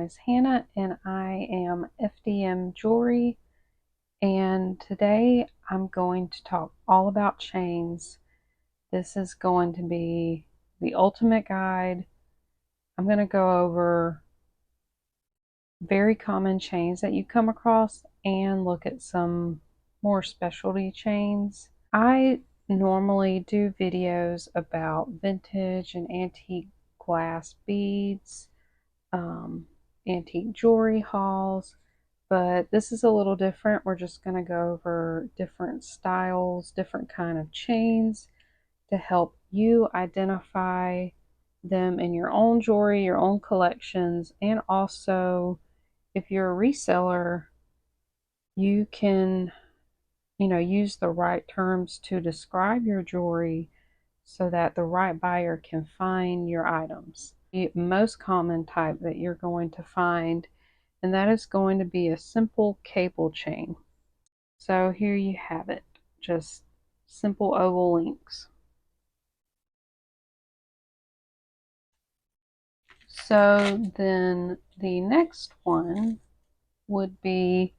is Hannah and I am FDM Jewelry, and today I'm going to talk all about chains. This is going to be the ultimate guide. I'm going to go over very common chains that you come across and look at some more specialty chains. I normally do videos about vintage and antique glass beads, antique jewelry hauls, but this is a little different. We're just going to go over different styles, different kind of chains to help you identify them in your own jewelry, your own collections, and also if you're a reseller, you can, use the right terms to describe your jewelry so that the right buyer can find your items. The most common type that you're going to find, and that is going to be a simple cable chain. So here you have it, just simple oval links. So then the next one would be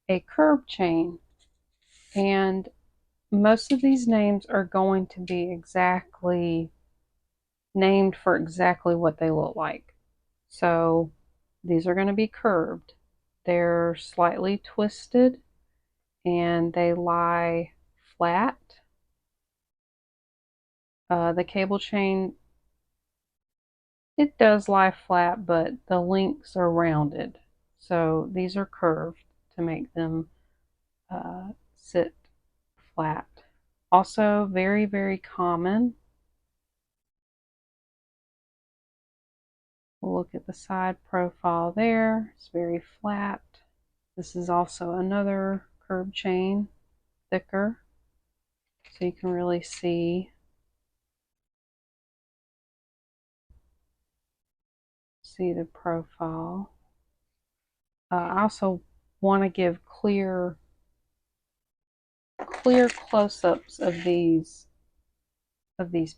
a curb chain, and most of these names are going to be exactly named for exactly what they look like. So these are going to be curved. They're slightly twisted and they lie flat. The cable chain, it does lie flat, but the links are rounded. So these are curved to make them sit flat. Also very, very common. We'll look at the side profile there. It's very flat. This is also another curb chain, thicker, so you can really see the profile. I also want to give clear close-ups of these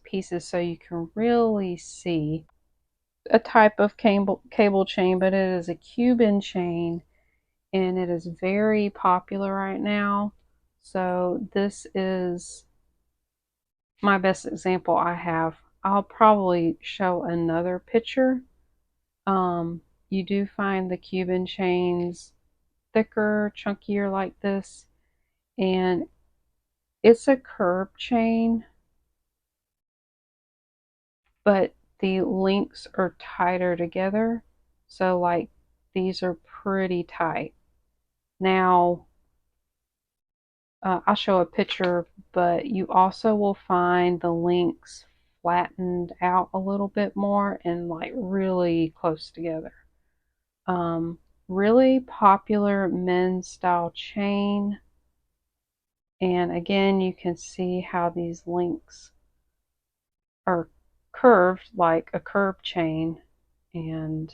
pieces so you can really see a type of cable chain, but it is a Cuban chain and it is very popular right now. So this is my best example I have. I'll probably show another picture. You do find the Cuban chains thicker, chunkier like this, and it's a curb chain, but the links are tighter together. So like these are pretty tight. Now, I'll show a picture, but you also will find the links flattened out a little bit more and like really close together. Really popular men's style chain. And again, you can see how these links are curved like a curb chain. And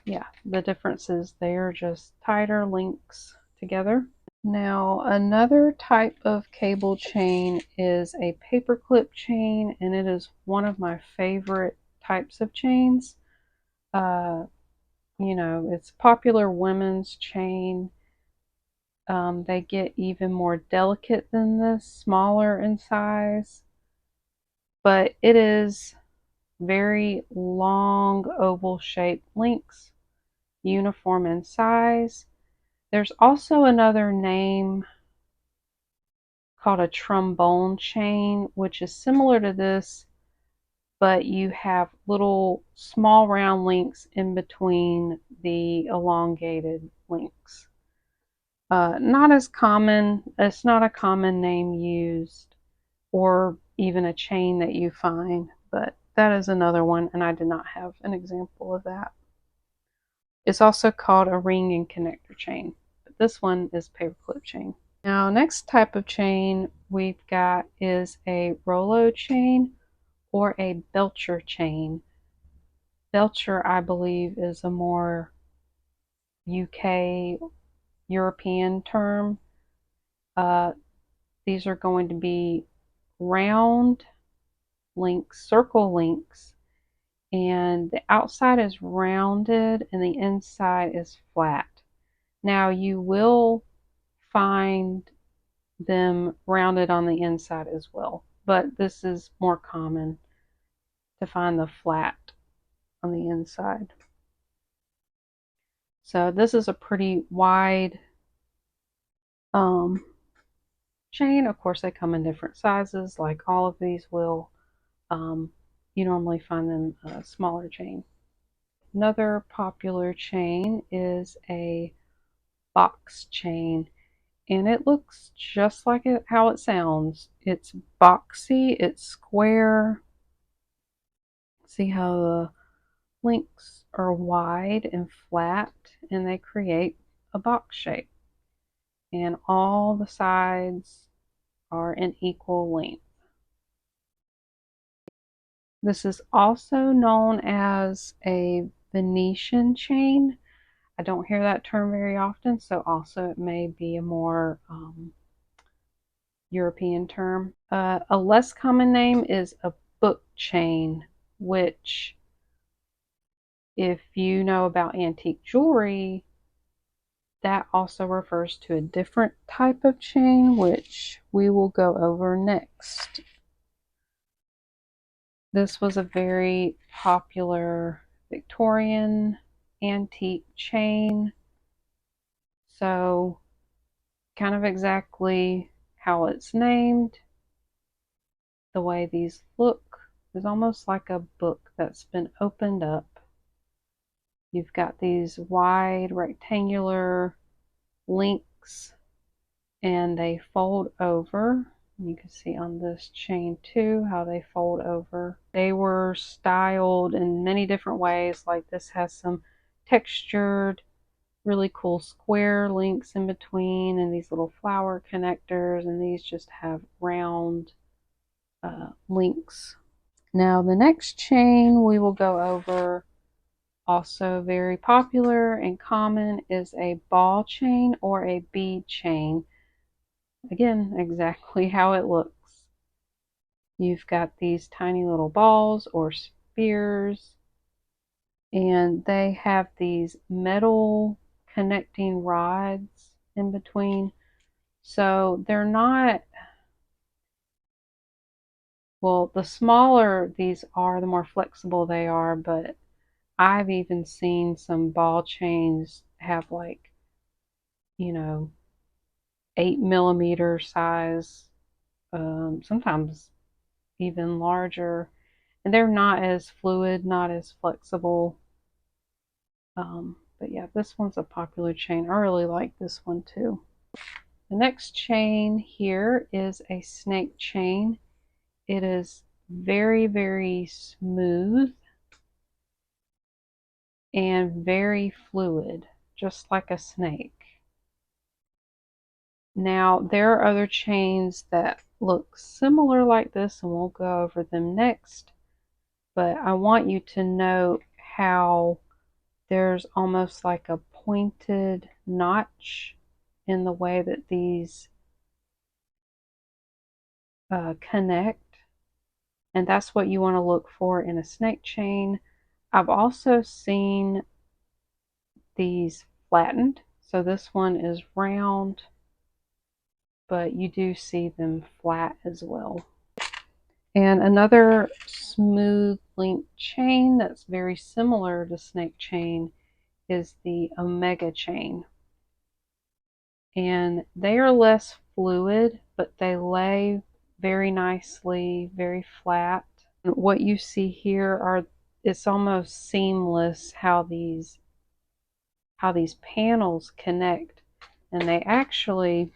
yeah, the difference is they're just tighter links together. Now, another type of cable chain is a paperclip chain, and it is one of my favorite types of chains. It's popular women's chain. They get even more delicate than this, smaller in size, but it is very long oval shaped links, uniform in size. There's also another name called a trombone chain, which is similar to this, but you have little small round links in between the elongated links. Not as common, it's not a common name used or even a chain that you find, but that is another one, and I did not have an example of that. It's also called a ring and connector chain, but this one is paperclip chain. Now, next type of chain we've got is a Rolo chain or a Belcher chain. Belcher, I believe, is a more UK European term. These are going to be round links, circle links, and the outside is rounded and the inside is flat. Now you will find them rounded on the inside as well, but this is more common to find the flat on the inside. So this is a pretty wide chain. Of course, they come in different sizes, like all of these will. You normally find them a smaller chain. Another popular chain is a box chain, and it looks just like how it sounds. It's boxy, it's square. See how the links are wide and flat, and they create a box shape. And all the sides are an equal length. This is also known as a Venetian chain. I don't hear that term very often, so also it may be a more European term. A less common name is a book chain, which, if you know about antique jewelry, that also refers to a different type of chain, which we will go over next. This was a very popular Victorian antique chain. So, kind of exactly how it's named, the way these look is almost like a book that's been opened up. You've got these wide rectangular links and they fold over. You can see on this chain too how they fold over. They were styled in many different ways, like this has some textured, really cool square links in between and these little flower connectors, and these just have round links. Now the next chain we will go over, also very popular and common, is a ball chain or a bead chain. Again, exactly how it looks. You've got these tiny little balls or spears, and they have these metal connecting rods in between. So they're not, well, the smaller these are, the more flexible they are, but I've even seen some ball chains have, like, 8mm size, sometimes even larger, and they're not as fluid, not as flexible. But yeah, this one's a popular chain. I really like this one too. The next chain here is a snake chain. It is very, very smooth and very fluid, just like a snake. Now, there are other chains that look similar like this, and we'll go over them next. But I want you to note how there's almost like a pointed notch in the way that these connect. And that's what you want to look for in a snake chain. I've also seen these flattened. So this one is round, but you do see them flat as well. And another smooth link chain that's very similar to snake chain is the Omega chain. And they are less fluid, but they lay very nicely, very flat. And what you see here are, it's almost seamless how these panels connect, and they actually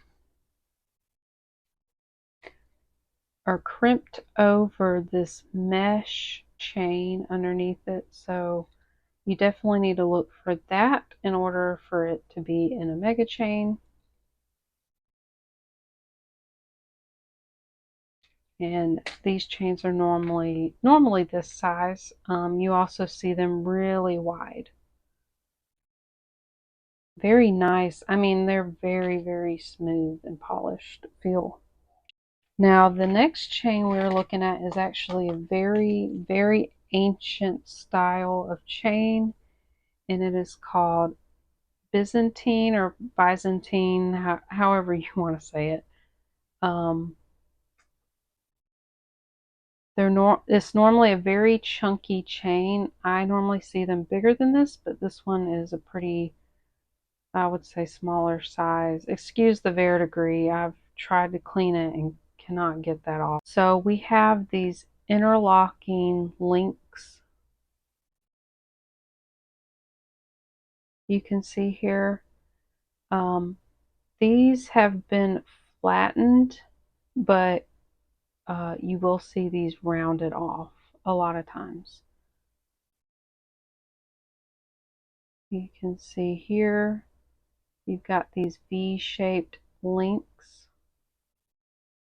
are crimped over this mesh chain underneath it. So you definitely need to look for that in order for it to be an Omega chain. And these chains are normally this size. You also see them really wide. Very nice. I mean, they're very, very smooth and polished feel. Now, the next chain we're looking at is actually a very, very ancient style of chain, and it is called Byzantine or Byzantine, however you want to say it. It's normally a very chunky chain. I normally see them bigger than this, but this one is a pretty, I would say, smaller size. Excuse the verdigris. I've tried to clean it and cannot get that off. So we have these interlocking links. You can see here. These have been flattened, but you will see these rounded off a lot of times. You can see here you've got these V-shaped links,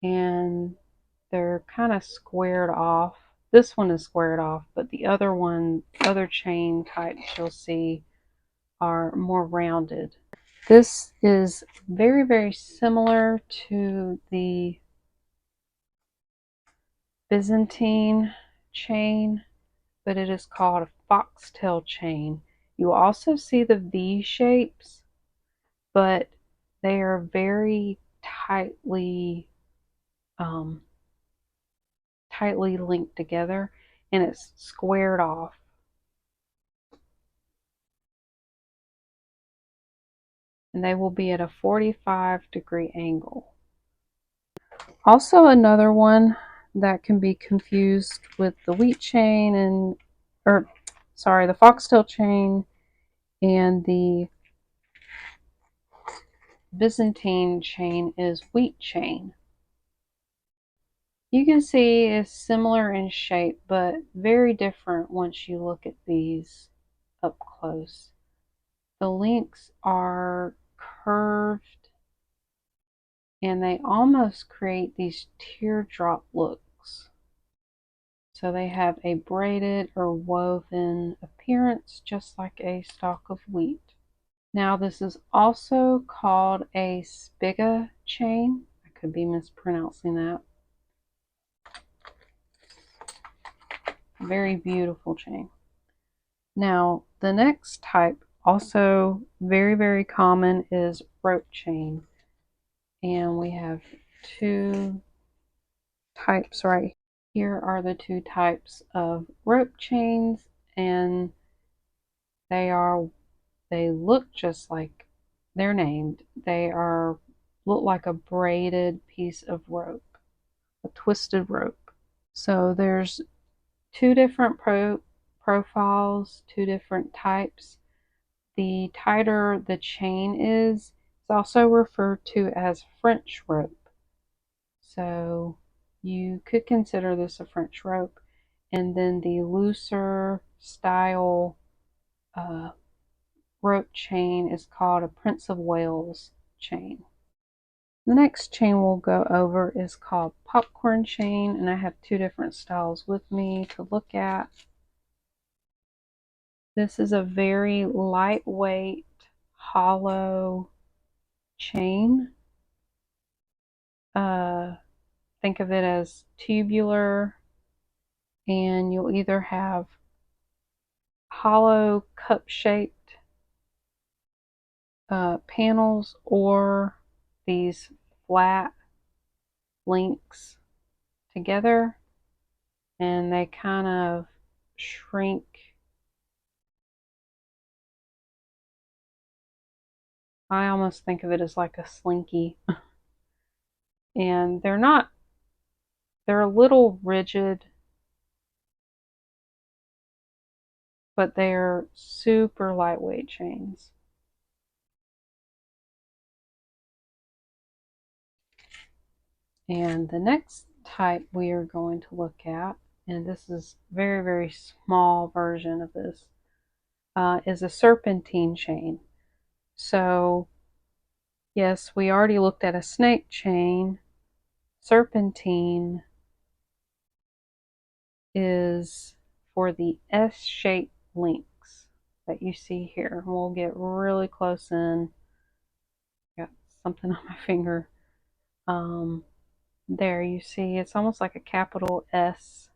and they're kind of squared off. This one is squared off, but the other chain types you'll see are more rounded. This is very, very similar to the Byzantine chain, but it is called a Foxtail Chain. You also see the V shapes, but they are very tightly linked together, and it's squared off. And they will be at a 45-degree angle. Also, another one that can be confused with the wheat chain the Foxtail chain and the Byzantine chain is wheat chain. You can see it's similar in shape, but very different once you look at these up close. The links are curved and they almost create these teardrop looks. So they have a braided or woven appearance, just like a stalk of wheat. Now this is also called a Spiga chain. I could be mispronouncing that. Very beautiful chain. Now the next type, also very, very common, is rope chain. And we have two types right here. Are the two types of rope chains, and they look just like they're named. They look like a braided piece of rope, a twisted rope. So there's two different profiles, two different types. The tighter the chain is, it's also referred to as French rope. So you could consider this a French rope. And then the looser style rope chain is called a Prince of Wales chain. The next chain we'll go over is called popcorn chain, and I have two different styles with me to look at. This is a very lightweight, hollow chain. Think of it as tubular, and you'll either have hollow cup-shaped panels or these flat links together, and they kind of shrink. I almost think of it as like a slinky. And they're a little rigid, but they're super lightweight chains. And the next type we are going to look at, and this is very, very small version of this, is a serpentine chain. So yes, we already looked at a snake chain. Serpentine is for the S-shaped links that you see here. We'll get really close in. Got something on my finger. There you see it's almost like a capital S.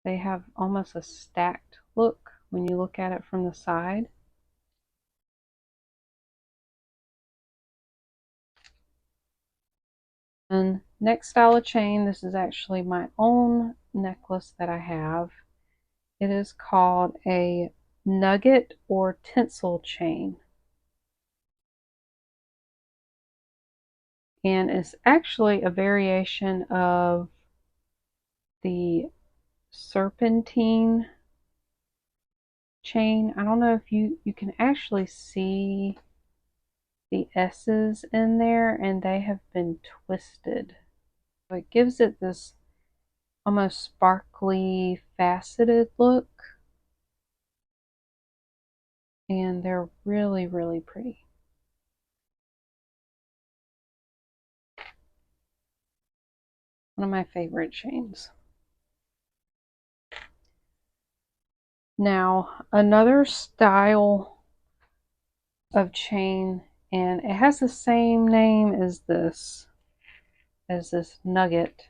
They have almost a stacked look when you look at it from the side. And next style of chain, this is actually my own necklace that I have. It is called a Nugget or Tinsel chain. And it's actually a variation of the Serpentine chain. I don't know if you can actually see the S's in there, and they have been twisted. So it gives it this almost sparkly, faceted look. And they're really, really pretty. One of my favorite chains. Now, another style of chain, and it has the same name as this Nugget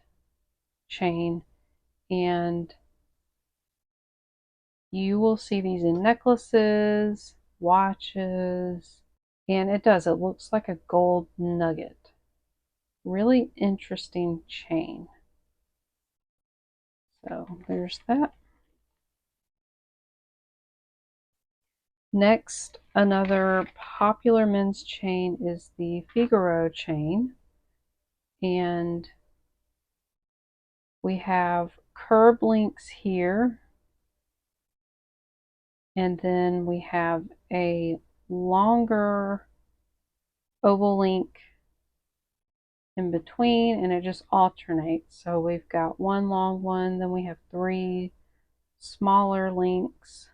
chain, and you will see these in necklaces, watches, and it looks like a gold nugget. Really interesting chain. So there's that. Next, another popular men's chain is the Figaro Chain, and we have curb links here, and then we have a longer oval link in between, and it just alternates. So we've got one long one, then we have three smaller links.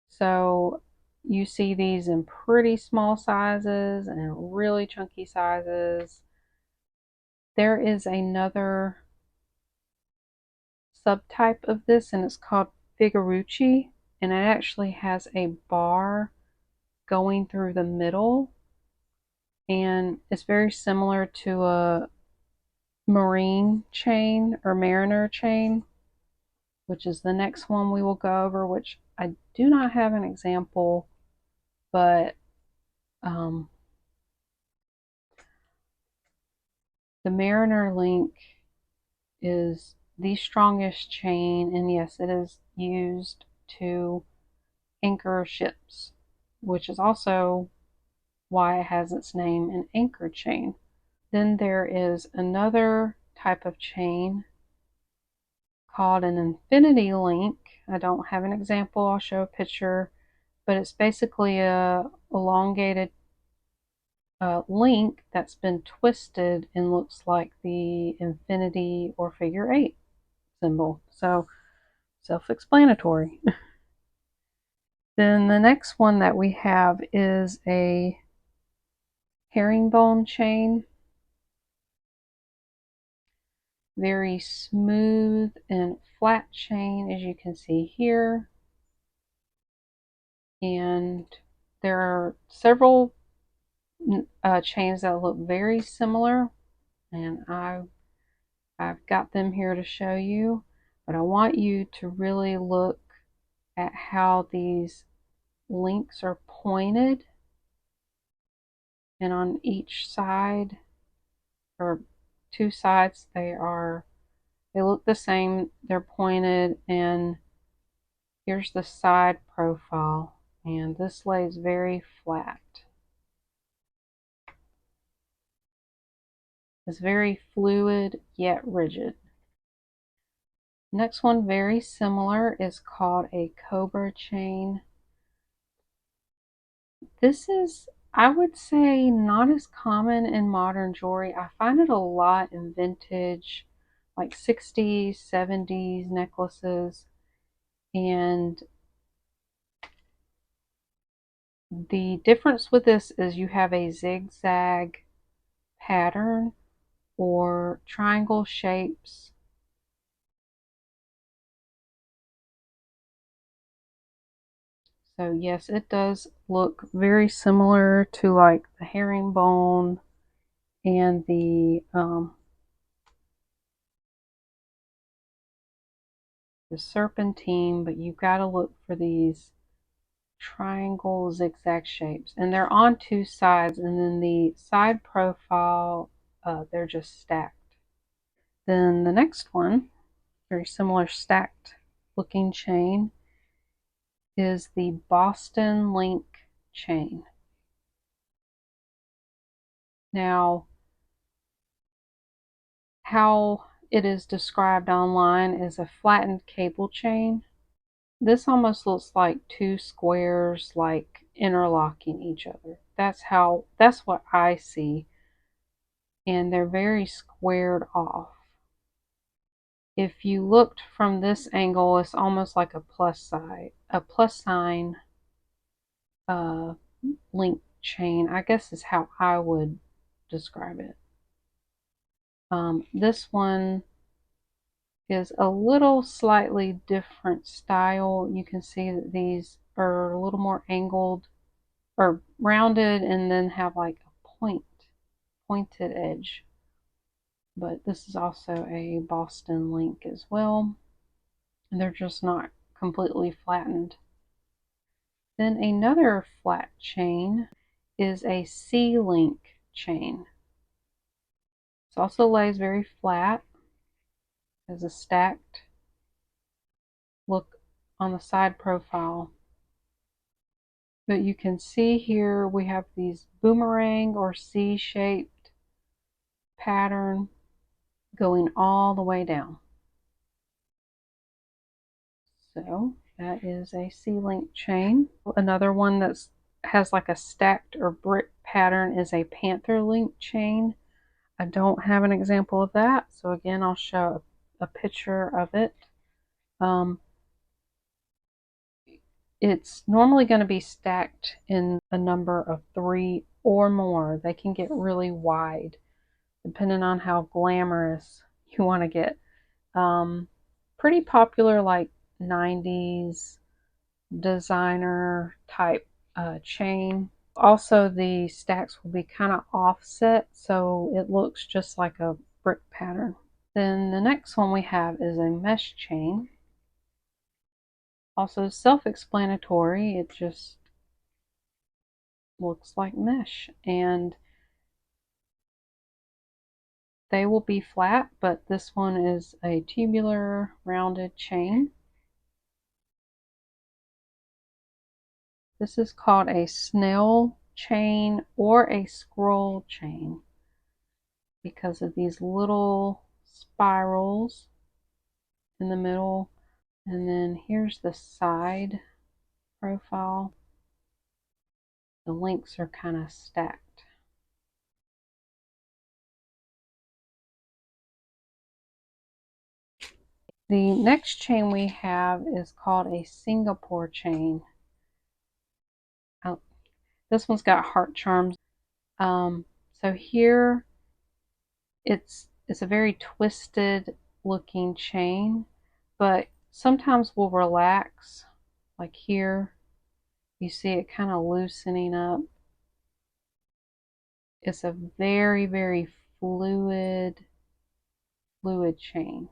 So you see these in pretty small sizes and really chunky sizes. There is another subtype of this, and it's called Figarucci, and it actually has a bar going through the middle, and it's very similar to a marine chain or mariner chain, which is the next one we will go over, which I do not have an example, but the mariner link is the strongest chain, and yes, it is used to anchor ships, which is also why it has its name, an anchor chain. Then there is another type of chain called an infinity link. I don't have an example, I'll show a picture, but it's basically a elongated link that's been twisted and looks like the infinity or figure eight symbol. So self-explanatory. Then the next one that we have is a herringbone chain. Very smooth and flat chain, as you can see here. And there are several chains that look very similar, and I've got them here to show you, but I want you to really look at how these links are pointed, and on each side, or two sides, they look the same, they're pointed, and here's the side profile, and this lays very flat. It's very fluid yet rigid. Next one, very similar, is called a Cobra Chain. This is, I would say, not as common in modern jewelry. I find it a lot in vintage, like 60s, 70s necklaces. And the difference with this is you have a zigzag pattern or triangle shapes. So yes, it does look very similar to like the herringbone and the the serpentine, but you've got to look for these triangle zigzag shapes, and they're on two sides, and then the side profile, they're just stacked. Then the next one, very similar stacked looking chain, is the Boston Link chain. Now, how it is described online is a flattened cable chain. This almost looks like two squares like interlocking each other. That's what I see. And they're very squared off. If you looked from this angle, it's almost like a plus sign link chain, I guess is how I would describe it. This one is a little slightly different style. You can see that these are a little more angled or rounded and then have like a pointed edge. But this is also a Boston link as well. And they're just not completely flattened. Then another flat chain is a C-link chain. It also lays very flat, has a stacked look on the side profile. But you can see here we have these boomerang or C-shaped pattern going all the way down. So that is a C-link chain. Another one that has like a stacked or brick pattern is a Panther link chain. I don't have an example of that, so again I'll show a picture of it. It's normally going to be stacked in a number of 3 or more. They can get really wide depending on how glamorous you want to get. Pretty popular, like 90s designer type chain. Also, the stacks will be kind of offset, so it looks just like a brick pattern. Then the next one we have is a mesh chain. Also self-explanatory, it just looks like mesh, and they will be flat, but this one is a tubular rounded chain. This is called a snail chain or a scroll chain because of these little spirals in the middle. And then here's the side profile. The links are kind of stacked. The next chain we have is called a Singapore chain. This one's got heart charms. So here it's a very twisted looking chain, but sometimes we'll relax, like here you see it kind of loosening up. It's a very, very fluid chain.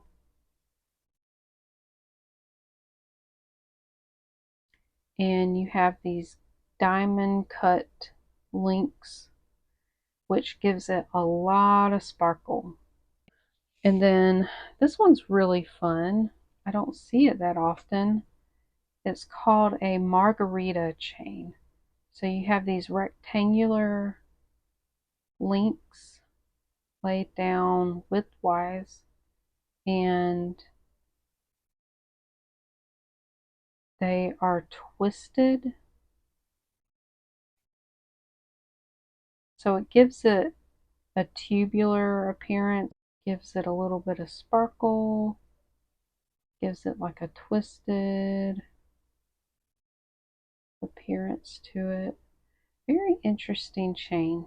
And you have these diamond cut links, which gives it a lot of sparkle. And then this one's really fun. I don't see it that often. It's called a Margarita chain. So you have these rectangular links laid down widthwise, and they are twisted. So it gives it a tubular appearance, gives it a little bit of sparkle, gives it like a twisted appearance to it. Very interesting chain.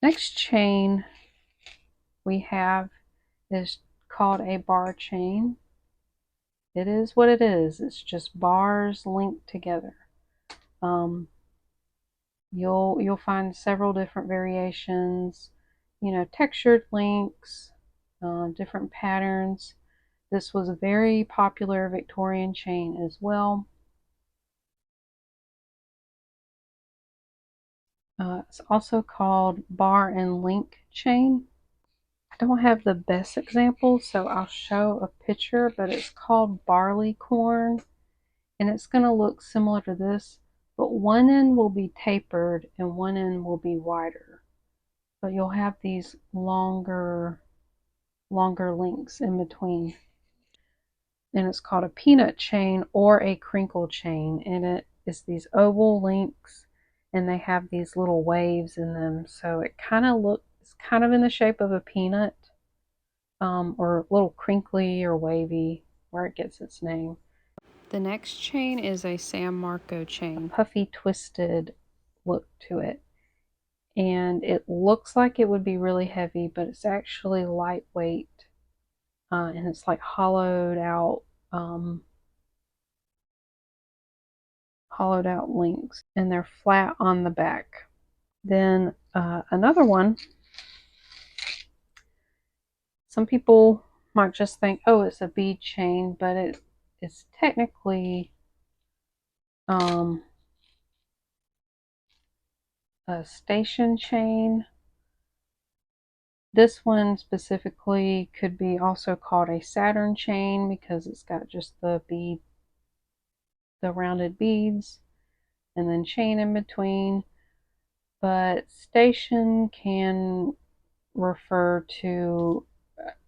Next chain we have is called a bar chain. It is what it is. It's just bars linked together. You'll find several different variations, textured links, different patterns. This was a very popular Victorian chain as well. It's also called bar and link chain. I don't have the best example, so I'll show a picture, but it's called barley corn, and it's going to look similar to this, but one end will be tapered and one end will be wider. But you'll have these longer links in between. And it's called a peanut chain or a crinkle chain, and it is these oval links, and they have these little waves in them, so it kind of looks kind of in the shape of a peanut, or a little crinkly or wavy, where it gets its name. The next chain is a San Marco chain, a puffy twisted look to it, and it looks like it would be really heavy, but it's actually lightweight, and it's like hollowed out links, and they're flat on the back. Then another one, some people might just think, oh, it's a bead chain, but it's technically a station chain. This one specifically could be also called a Saturn chain because it's got just the rounded beads, and then chain in between. But station can refer to,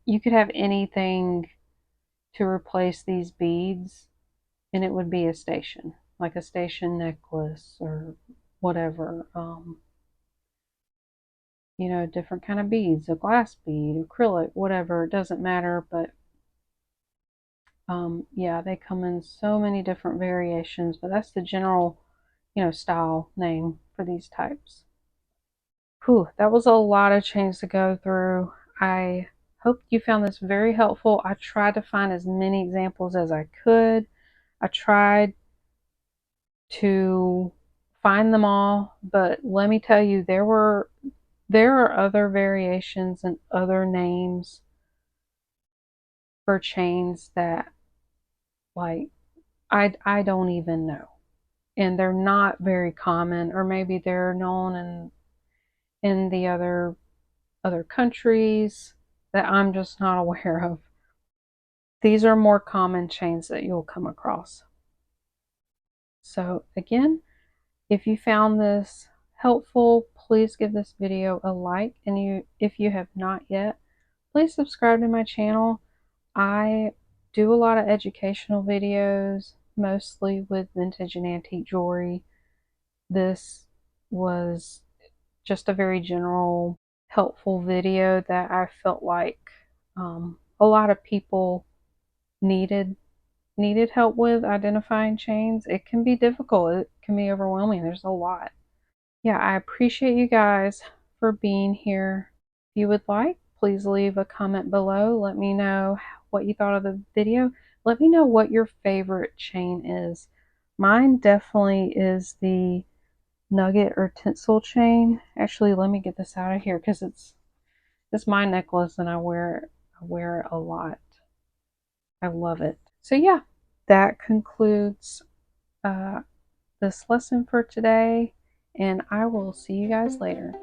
you could have anything to replace these beads and it would be a station, like a station necklace or whatever. You know, different kind of beads, a glass bead, acrylic, whatever, it doesn't matter. But yeah, they come in so many different variations, but that's the general, style name for these types. Whew, that was a lot of chains to go through. I hope you found this very helpful. I tried to find as many examples as I could. I tried to find them all, but let me tell you, there are other variations and other names for chains that, like, I don't even know. And they're not very common, or maybe they're known in the other countries that I'm just not aware of. These are more common chains that you'll come across. So again, if you found this helpful, please give this video a like, and if you have not yet, please subscribe to my channel. I do a lot of educational videos, mostly with vintage and antique jewelry. This was just a very general, helpful video that I felt like a lot of people needed help with identifying chains. It can be difficult. It can be overwhelming. There's a lot. Yeah, I appreciate you guys for being here. If you would like, please leave a comment below. Let me know what you thought of the video. Let me know what your favorite chain is. Mine definitely is the Nugget or Tinsel chain. Actually, let me get this out of here because it's my necklace and I wear it a lot. I love it. So yeah, that concludes this lesson for today, and I will see you guys later.